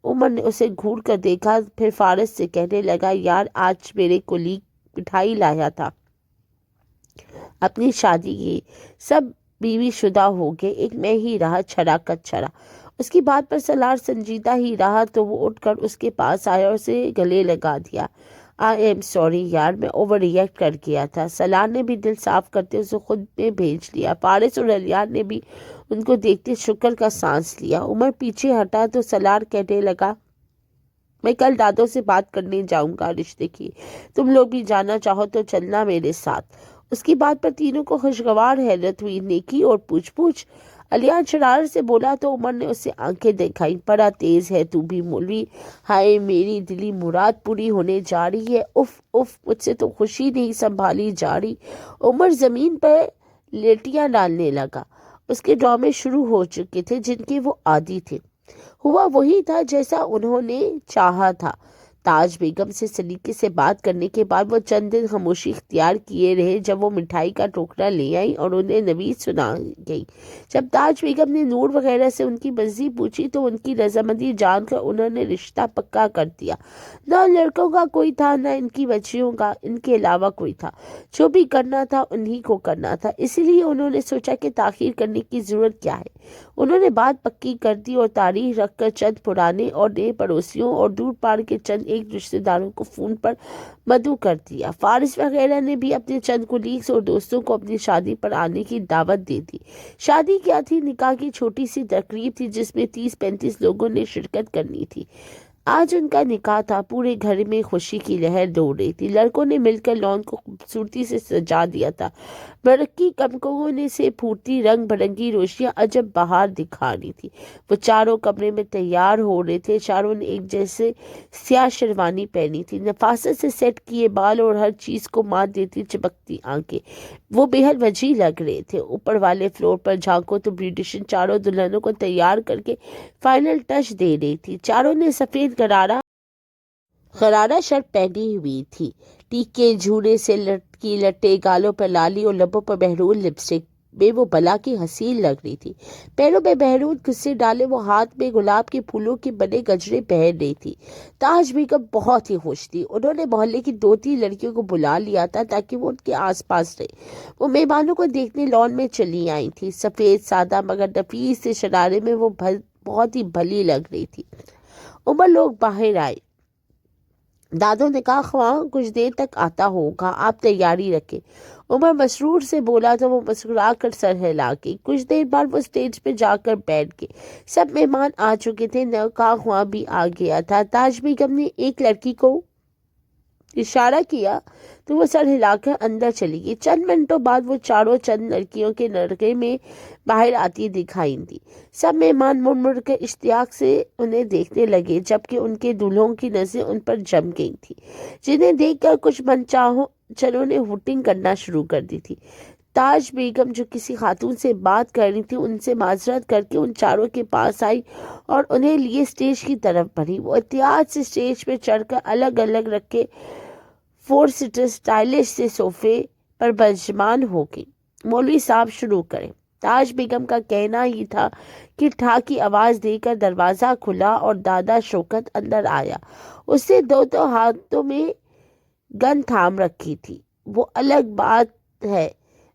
عمر نے اسے گھور کر دیکھا، پھر فارس سے کہنے لگا، یار آج میرے کولیگ مٹھائی لایا تھا، اپنی شادی کی، سب بیوی شدہ ہو گئے، ایک میں ہی رہا چھڑا کت چھڑا۔ اس کی بات پر سالار سنجیدہ ہی رہا تو وہ اٹھ کر اس کے پاس آیا اور اسے گلے لگا دیا۔ آئی ایم سوری یار، میں اوور ریئیکٹ کر گیا تھا۔ سالار نے بھی دل صاف کرتے اسے خود میں بھیج لیا۔ فارس اور الیان نے بھی ان کو دیکھتے شکر کا سانس لیا۔ عمر پیچھے ہٹا تو سالار کہنے لگا، میں کل دادو سے بات کرنے جاؤں گا رشتے کی، تم لوگ بھی جانا چاہو تو چلنا میرے ساتھ۔ اس کی بات پر تینوں کو خوشگوار حیرت ہوئی۔ نیکی اور پوچھ الیان شرارت سے بولا تو عمر نے اسے آنکھیں دکھائیں، بڑا تیز ہے تو بھی مولوی، ہائے میری دلی مراد پوری ہونے جا رہی ہے، اف اف، مجھ سے تو خوشی نہیں سنبھالی جا رہی۔ عمر زمین پر لیٹیاں ڈالنے لگا۔ اس کے ڈرامے شروع ہو چکے تھے جن کے وہ عادی تھے۔ ہوا وہی تھا جیسا انہوں نے چاہا تھا۔ تاج بیگم سے سلیقے سے بات کرنے کے بعد وہ چند دن خاموشی اختیار کیے رہے، جب وہ مٹھائی کا ٹوکرا لے آئی اور انہیں نوید سنا گئی۔ جب تاج بیگم نے نور وغیرہ سے ان کی مرضی پوچھی تو ان کی رضامندی جان کر انہوں نے رشتہ پکا کر دیا۔ نہ لڑکوں کا کوئی تھا، نہ ان کی بچیوں کا، ان کے علاوہ کوئی تھا۔ جو بھی کرنا تھا انہی کو کرنا تھا، اسی لیے انہوں نے سوچا کہ تاخیر کرنے کی ضرورت کیا ہے۔ انہوں نے بات پکی کر دی اور تاریخ رکھ کر چند پرانے اور نئے پڑوسیوں اور دور پار کے چند ایک رشتہ داروں کو فون پر مدعو کر دیا۔ فارس وغیرہ نے بھی اپنے چند کولیگز اور دوستوں کو اپنی شادی پر آنے کی دعوت دے دی۔ شادی کیا تھی؟ نکاح کی چھوٹی سی تقریب تھی جس میں 30-35 لوگوں نے شرکت کرنی تھی۔ آج ان کا نکاح تھا۔ پورے گھر میں خوشی کی لہر دوڑ رہی تھی۔ لڑکوں نے مل کر لان کو خوبصورتی سے سجا دیا تھا۔ برقی کمکموں سے پھوٹتی رنگ برنگی روشنیاں عجب بہار دکھا رہی تھی۔ وہ چاروں کمرے میں تیار ہو رہے تھے۔ چاروں نے ایک جیسے سیاہ شیروانی پہنی تھی، نفاست سے سیٹ کیے بال اور ہر چیز کو مات دیتی چمکتی آنکھیں۔ وہ بے حد وجیح لگ رہے تھے۔ اوپر والے فلور پر جھانکو تو بیوٹیشین چاروں دلہنوں کو تیار کر کے فائنل ٹچ دے رہی تھی۔ چاروں نے سفید غرارہ شرٹ پہنی ہوئی تھی، ٹیکے جھونے سے لٹکی لٹے، گالوں پر لالی اور لبوں پر بہرون لپسٹک میں وہ بلا کی حسین لگ رہی تھی۔ پیروں میں بہرون کسے ڈالے وہ ہاتھ میں گلاب کے پھولوں کے بنے گجرے پہن رہی تھی۔ تاج بیگم بہت ہی خوش تھی۔ انہوں نے محلے کی 2-3 لڑکیوں کو بلا لیا تھا تاکہ وہ ان کے آس پاس رہے۔ وہ مہمانوں کو دیکھنے لان میں چلی آئی تھی۔ سفید سادہ مگر نفیس سے شرارے میں وہ بہت ہی بھلی لگ رہی تھی۔ عمر لوگ باہر آئے۔ دادوں نے کہا خواہاں کچھ دیر تک آتا ہوگا، آپ تیاری رکھیں۔ عمر مسرور سے بولا تو وہ مسکرا کر سر ہلا گئی۔ کچھ دیر بعد وہ سٹیج پہ جا کر بیٹھ گئے۔ سب مہمان آ چکے تھے، نکاح خواہ بھی آ گیا تھا۔ تاج بیگم نے ایک لڑکی کو اشارہ کیا تو وہ سر ہلا کر اندر چلی گئی۔ چند منٹوں بعد وہ چاروں چند لڑکیوں کے نرغے میں باہر آتی دکھائی دی۔ سب مہمان مڑ مڑ کر اشتیاق سے انہیں دیکھنے لگے، جبکہ ان کے دولہوں کی نظریں ان پر جم گئی تھی، جنہیں دیکھ کر کچھ من چاہوں نے ہوٹنگ کرنا شروع کر دی تھی۔ تاج بیگم جو کسی خاتون سے بات کر رہی تھی، ان سے معذرت کر کے ان چاروں کے پاس آئی اور انہیں لیے سٹیج کی طرف بڑھی۔ وہ احتیاط سے سٹیج پہ چڑھ کر الگ الگ رکھے 4 سیٹر اسٹائلش سے صوفے پر بجمان ہو گئی۔ مولوی صاحب شروع کریں۔ تاج بیگم کا کہنا یہ تھا کہ ٹھا کی آواز دے کر دروازہ کھلا اور دادا شوکت اندر آیا۔ اس نے 2 ہاتھوں میں گن تھام رکھی تھی۔ وہ الگ بات ہے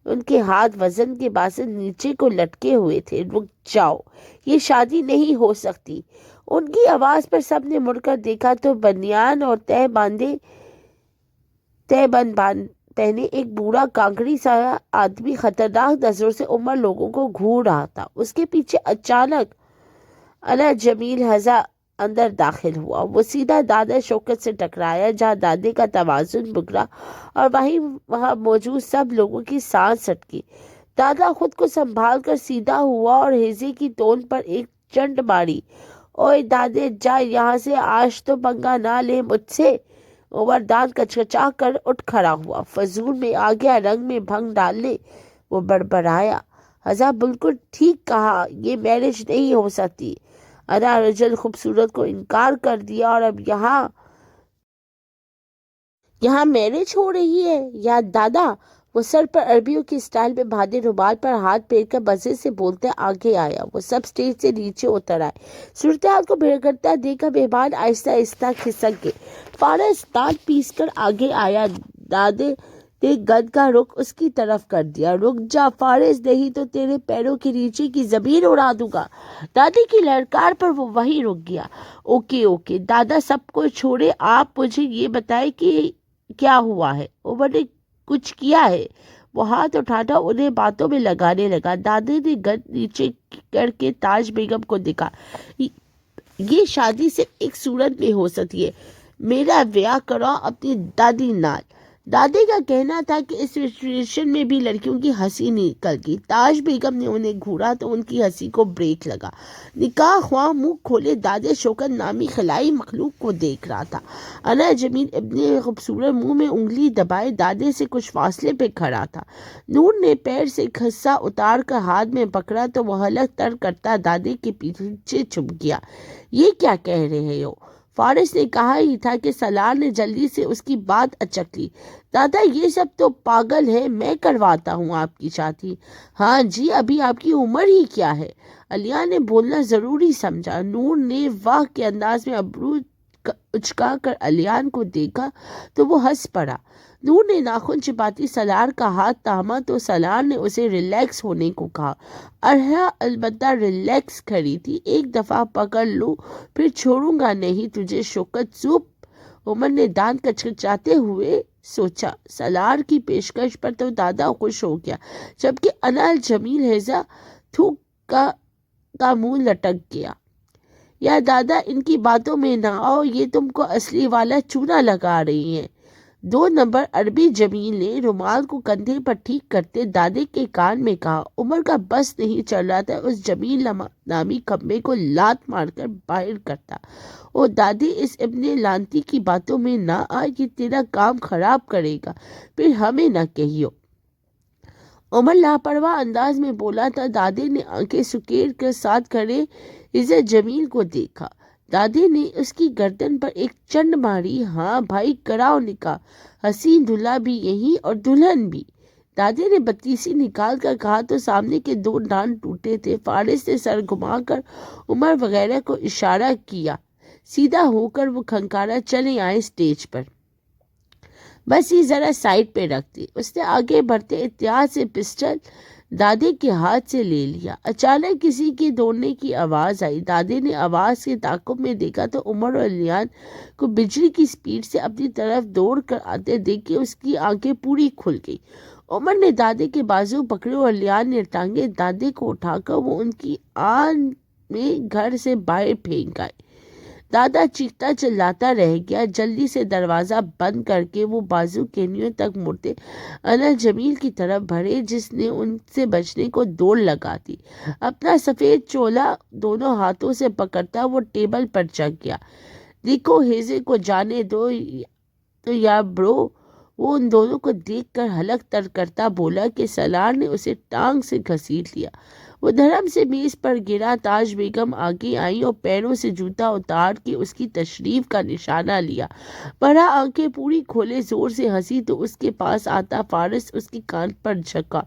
ان کے ہاتھ وزن کے باعث نیچے کو لٹکے ہوئے تھے۔ رک جاؤ، یہ شادی نہیں ہو سکتی۔ ان کی آواز پر سب نے مڑ کر دیکھا تو بنیان اور تہ بند پہنے ایک بوڑھا کانکڑی سا آدمی خطرناک نظروں سے عمر لوگوں کو گھور رہا تھا۔ اس کے پیچھے اچانک انا جمیل ہزا اندر داخل ہوا۔ وہ سیدھا دادا شوکت سے ٹکرایا، جہاں دادے کا توازن بگڑا اور وہاں موجود سب لوگوں کی سانس اٹکی۔ دادا خود کو سنبھال کر سیدھا ہوا اور ہیزے کی تون پر ایک چنڈ ماری۔ اوئے دادے، جا یہاں سے، آج تو پنگا نہ لے مجھ سے۔ عمر دان کچکچا کر اٹھ کھڑا ہوا۔ فضول میں آ گیا رنگ میں بھنگ ڈالنے، وہ بڑبڑایا۔ ہزا بالکل ٹھیک کہا، یہ میرج نہیں ہو سکتی۔ انا رجل خوبصورت کو انکار کر دیا اور اب یہاں میرج ہو رہی ہے؟ یا دادا؟ وہ سر پر عربیوں کی سٹائل میں باندھے رومال پر ہاتھ پھیر کر مزے سے بولتے آگے آیا۔ وہ سب سٹیج سے نیچے اتر آئے۔ صورتحال کو بگڑتا دیکھ کر مہمان آہستہ آہستہ کھسک گئے۔ فارس دانت پیس کر آگے آیا۔ دادے نے گن کا رخ اس کی طرف کر دیا۔ رک جا فارس، نہیں تو تیرے پیروں کے نیچے کی زمین اڑا دوں گا۔ دادی کی للکار پر وہ وہیں رک گیا۔ اوکے دادا، سب کو چھوڑے، آپ مجھے یہ بتائیں کہ کیا ہوا ہے؟ عمر نے کچھ کیا ہے؟ وہ ہاتھ اٹھانا انہیں باتوں میں لگانے لگا۔ دادے نے گن نیچے کر کے تاج بیگم کو دکھا۔ یہ شادی صرف ایک صورت میں ہو سکتی ہے، میرا بیاہ کرو اپنی دادی نال۔ دادے کا کہنا تھا کہ اس سچویشن میں بھی لڑکیوں کی ہنسی نکل گئی۔ تاج بیگم نے انہیں گھورا تو ان کی ہنسی کو بریک لگا۔ نکاح خواہ منہ کھولے دادے شوکت نامی خلائی مخلوق کو دیکھ رہا تھا۔ انا جمیل ابن خوبصورت منہ میں انگلی دبائے دادے سے کچھ فاصلے پہ کھڑا تھا۔ نور نے پیر سے خصہ اتار کر ہاتھ میں پکڑا تو وہ حلق تر کرتا دادے کے پیچھے چھپ گیا۔ یہ کیا کہہ رہے ہو؟ فارس نے کہا ہی تھا کہ سالار نے جلدی سے اس کی بات اچک لی۔ دادا یہ سب تو پاگل ہے، میں کرواتا ہوں آپ کی شادی۔ ہاں جی، ابھی آپ کی عمر ہی کیا ہے؟ علیان نے بولنا ضروری سمجھا۔ نور نے واہ کے انداز میں ابرو اچکا کر علیان کو دیکھا تو وہ ہنس پڑا۔ نور نے ناخن چباتی سالار کا ہاتھ تھاما تو سالار نے اسے ریلیکس ہونے کو کہا۔ ارحا البتہ ریلیکس کھڑی تھی۔ ایک دفعہ پکڑ لوں پھر چھوڑوں گا نہیں تجھے شوکت سوپ۔ عمر نے دانت کچکچاتے ہوئے سوچا۔ سالار کی پیشکش پر تو دادا خوش ہو گیا، جبکہ انا الجمیل ہیضہ تھوک کا منہ لٹک گیا۔ یا دادا ان کی باتوں میں نہ آؤ، یہ تم کو اصلی والا چونا لگا رہی ہیں۔ 2 نمبر عربی جمیل نے رومال کو کندھے پر ٹھیک کرتے دادے کے کان میں کہا۔ عمر کا بس نہیں چل رہا تھا اس جمیل نامی کھمبے کو لات مار کر باہر کرتا۔ او دادی، اس ابن لانتی کی باتوں میں نہ آ، یہ تیرا کام خراب کرے گا، پھر ہمیں نہ کہیو۔ عمر لاپرواہ انداز میں بولا تھا۔ دادے نے آنکھیں سکیڑ کر ساتھ کھڑے عزت جمیل کو دیکھا۔ دادے نے اس کی گردن پر ایک چنڈ ماری۔ ہاں بھائی، کراؤ نکاح، حسین دلہا بھی یہی اور دلہن بھی۔ دادے نے بتیسی نکال کر کہا تو سامنے کے 2 دانت ٹوٹے تھے۔ فارس نے سر گھما کر عمر وغیرہ کو اشارہ کیا۔ سیدھا ہو کر وہ کھنکارا، چلے آئے اسٹیج پر۔ بس یہ ذرا سائڈ پہ رکھ دی۔ اس نے آگے بڑھتے احتیاط سے پسٹل دادے کے ہاتھ سے لے لیا۔ اچانک کسی کے دوڑنے کی آواز آئی۔ دادے نے آواز کے تعاقب میں دیکھا تو عمر اور علیان کو بجلی کی سپیڈ سے اپنی طرف دوڑ کر آتے دیکھ کے اس کی آنکھیں پوری کھل گئی۔ عمر نے دادے کے بازو پکڑے اور علیان نے ٹانگیں دادے کو اٹھا کر وہ ان کی آن میں گھر سے باہر پھینک آئے۔ دادا چیختا چلاتا رہ گیا۔ جلدی سے دروازہ بند کر کے وہ بازو کینیوں تک مڑتے انا جمیل کی طرف بڑھے، جس نے ان سے بچنے کو دوڑ لگا دی۔ اپنا سفید چولا دونوں ہاتھوں سے پکڑتا وہ ٹیبل پر جھک گیا۔ دیکھو ہیضے کو جانے دو تو یا برو۔ وہ ان دونوں کو دیکھ کر حلق تر کرتا بولا کہ سالار نے اسے ٹانگ سے گھسیٹ لیا۔ وہ دھڑم سے میز پر گرا۔ تاج بیگم آگے آئیں اور پیروں سے جوتا اتار کے اس کی تشریف کا نشانہ لیا۔ بڑا آنکھیں پوری کھولے زور سے ہنسی تو اس کے پاس آتا فارس اس کی کان پر جھکا۔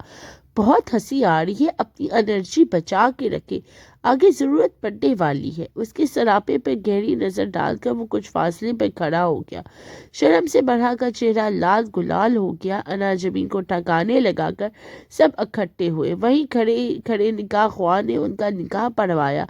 بہت ہنسی آ رہی ہے، اپنی انرجی بچا کے رکھے، آگے ضرورت پڑنے والی ہے۔ اس کے سراپے پر گہری نظر ڈال کر وہ کچھ فاصلے پر کھڑا ہو گیا۔ شرم سے بڑھا کا چہرہ لال گلال ہو گیا۔ انا جمیل کو ٹھکانے لگا کر سب اکٹھے ہوئے۔ وہیں کھڑے نکاح خواہ نے ان کا نکاح پڑھوایا۔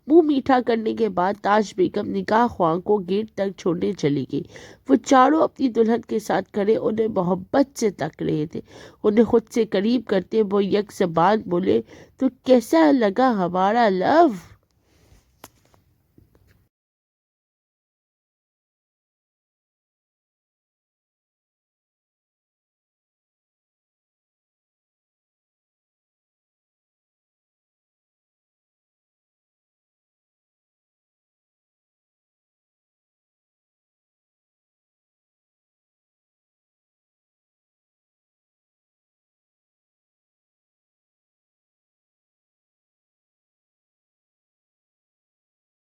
منہ میٹھا کرنے کے بعد تاج بیگم نکاح خواہ کو گیٹ تک چھوڑنے چلی گئی۔ وہ چاروں اپنی دلہن کے ساتھ کھڑے انہیں محبت سے تک رہے تھے۔ انہیں خود سے قریب کرتے وہ یک زبان بولے، تو کیسا لگا ہمارا لو؟